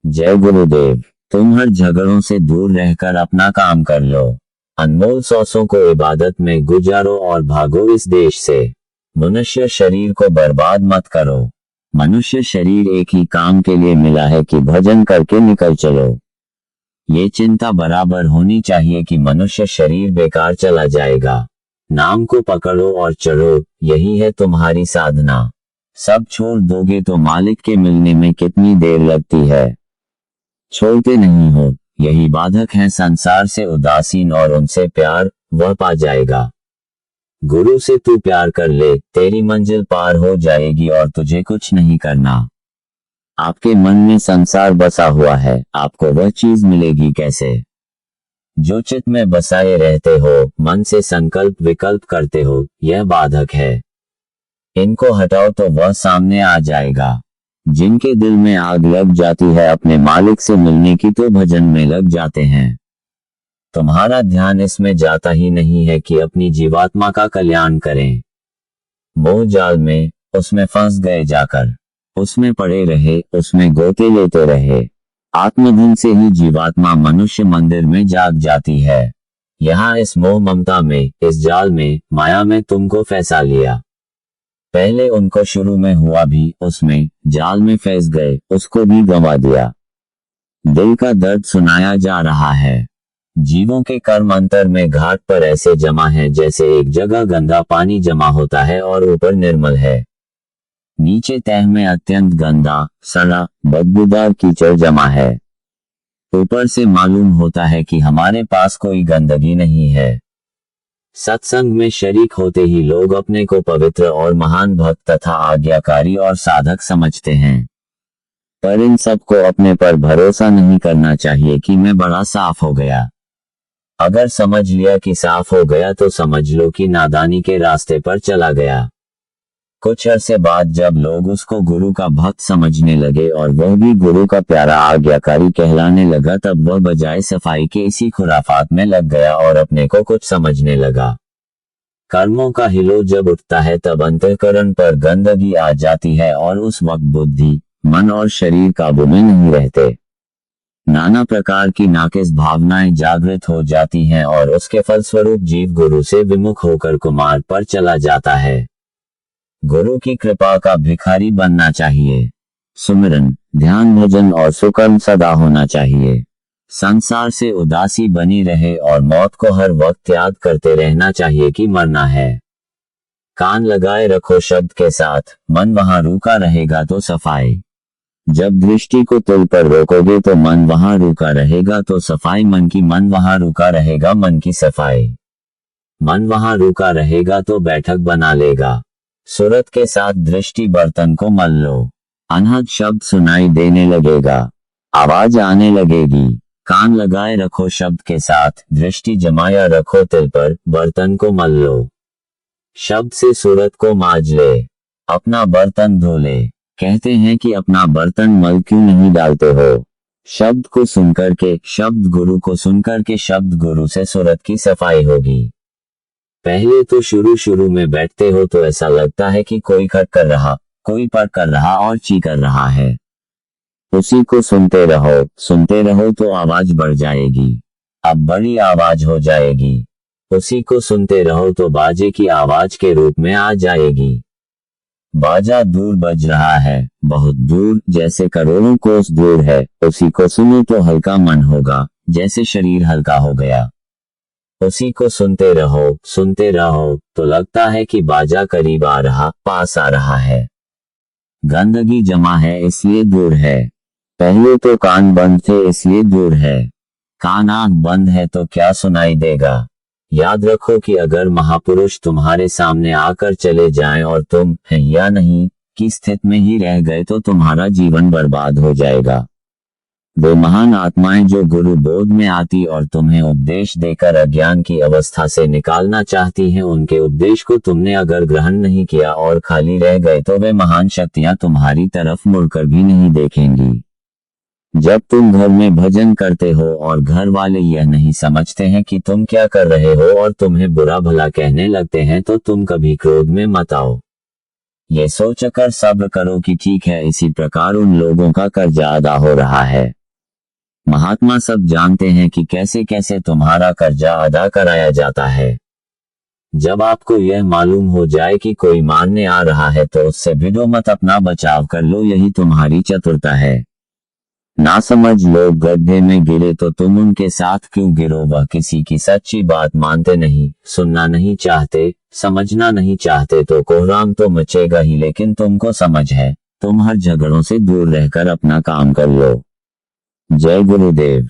जय गुरुदेव। तुम हर झगड़ों से दूर रहकर अपना काम कर लो। अनमोल सांसों को इबादत में गुजारो और भागो इस देश से। मनुष्य शरीर को बर्बाद मत करो। मनुष्य शरीर एक ही काम के लिए मिला है कि भजन करके निकल चलो। ये चिंता बराबर होनी चाहिए कि मनुष्य शरीर बेकार चला जाएगा। नाम को पकड़ो और चढ़ो, यही है तुम्हारी साधना। सब छोड़ दोगे तो मालिक के मिलने में कितनी देर लगती है। छोड़ते नहीं हो, यही बाधक है संसार से उदासीन और उनसे प्यार, वह पा जाएगा। गुरु से तू प्यार कर ले, तेरी मंजिल पार हो जाएगी और तुझे कुछ नहीं करना। आपके मन में संसार बसा हुआ है, आपको वह चीज मिलेगी कैसे? जो चित्त में बसाए रहते हो, मन से संकल्प विकल्प करते हो, यह बाधक है। इनको हटाओ तो वह सामने आ जाएगा। जिनके दिल में आग लग जाती है अपने मालिक से मिलने की, तो भजन में लग जाते हैं। तुम्हारा ध्यान इसमें जाता ही नहीं है कि अपनी जीवात्मा का कल्याण करें। मोह जाल में, उसमें फंस गए जाकर, उसमें पड़े रहे, उसमें गोते लेते रहे। आत्मधन से ही जीवात्मा मनुष्य मंदिर में जाग जाती है। यहाँ इस मोह ममता में, इस जाल में, माया में तुमको फंसा लिया। पहले उनको शुरू में हुआ भी, उसमें जाल में फंस गए, उसको भी गंवा दिया। दिल का दर्द सुनाया जा रहा है। जीवों के कर्म अंतर में घाट पर ऐसे जमा है जैसे एक जगह गंदा पानी जमा होता है और ऊपर निर्मल है। नीचे तह में अत्यंत गंदा, सड़ा, बदबूदार कीचड़ जमा है। ऊपर से मालूम होता है कि हमारे पास कोई गंदगी नहीं है। सत्संग में शरीक होते ही लोग अपने को पवित्र और महान भक्त तथा आज्ञाकारी और साधक समझते हैं। पर इन सबको अपने पर भरोसा नहीं करना चाहिए कि मैं बड़ा साफ हो गया। अगर समझ लिया कि साफ हो गया तो समझ लो कि नादानी के रास्ते पर चला गया। कुछ अरसे बाद जब लोग उसको गुरु का भक्त समझने लगे और वह भी गुरु का प्यारा आज्ञाकारी कहलाने लगा, तब वह बजाय सफाई के इसी खुराफात में लग गया और अपने को कुछ समझने लगा। कर्मों का हिलो जब उठता है तब अंतःकरण पर गंदगी आ जाती है और उस वक्त बुद्धि, मन और शरीर काबू में नहीं रहते। नाना प्रकार की नाकिस भावनाएं जागृत हो जाती हैं और उसके फलस्वरूप जीव गुरु से विमुख होकर कुमार्ग पर चला जाता है। गुरु की कृपा का भिखारी बनना चाहिए। सुमिरन, ध्यान, भजन और सुकर्म सदा होना चाहिए। संसार से उदासी बनी रहे और मौत को हर वक्त याद करते रहना चाहिए कि मरना है। कान लगाए रखो शब्द के साथ, मन वहां रुका रहेगा तो सफाई। जब दृष्टि को तिल पर रोकोगे तो मन वहां रुका रहेगा तो सफाई। मन की मन वहां रुका रहेगा, मन की सफाई। मन वहां रुका रहेगा तो बैठक बना लेगा। सूरत के साथ दृष्टि बर्तन को मल लो। अनहद शब्द सुनाई देने लगेगा, आवाज आने लगेगी। कान लगाए रखो शब्द के साथ, दृष्टि जमाया रखो तिल पर, बर्तन को मल लो। शब्द से सूरत को मांज ले, अपना बर्तन धो ले। कहते हैं कि अपना बर्तन मल क्यों नहीं डालते हो? शब्द को सुनकर के, शब्द गुरु को सुनकर के, शब्द गुरु से सूरत की सफाई होगी। पहले तो शुरू में बैठते हो तो ऐसा लगता है कि कोई खट कर रहा, कोई पर कर रहा और ची कर रहा है। उसी को सुनते रहो तो आवाज बढ़ जाएगी, अब बड़ी आवाज हो जाएगी। उसी को सुनते रहो तो बाजे की आवाज के रूप में आ जाएगी। बाजा दूर बज रहा है, बहुत दूर, जैसे करोड़ों कोस दूर है। उसी को सुनो तो हल्का मन होगा, जैसे शरीर हल्का हो गया। उसी को सुनते रहो तो लगता है कि बाजा करीब आ रहा, पास आ रहा है। गंदगी जमा है इसलिए दूर है। पहले तो कान बंद थे इसलिए दूर है। कान आंख बंद है तो क्या सुनाई देगा? याद रखो कि अगर महापुरुष तुम्हारे सामने आकर चले जाएं और तुम हैं या नहीं की स्थिति में ही रह गए तो तुम्हारा जीवन बर्बाद हो जाएगा। वे महान आत्माएं जो गुरु बोध में आती और तुम्हें उपदेश देकर अज्ञान की अवस्था से निकालना चाहती हैं, उनके उपदेश को तुमने अगर ग्रहण नहीं किया और खाली रह गए तो वे महान शक्तियां तुम्हारी तरफ मुड़कर भी नहीं देखेंगी। जब तुम घर में भजन करते हो और घर वाले यह नहीं समझते हैं कि तुम क्या कर रहे हो और तुम्हें बुरा भला कहने लगते हैं तो तुम कभी क्रोध में मत आओ। ये सोचकर सब्र करो कि ठीक है, इसी प्रकार उन लोगों का कर्जा अदा हो रहा है। महात्मा सब जानते हैं कि कैसे कैसे तुम्हारा कर्जा अदा कराया जाता है। जब आपको यह मालूम हो जाए कि कोई मारने आ रहा है तो उससे भिड़ो मत, अपना बचाव कर लो, यही तुम्हारी चतुरता है। ना समझ लोग गड्ढे में गिरे तो तुम उनके साथ क्यों गिरो, वह किसी की सच्ची बात मानते नहीं, सुनना नहीं चाहते, समझना नहीं चाहते तो कोहराम तो मचेगा ही, लेकिन तुमको समझ है, तुम हर झगड़ों से दूर रहकर अपना काम कर लो। जय गुरुदेव।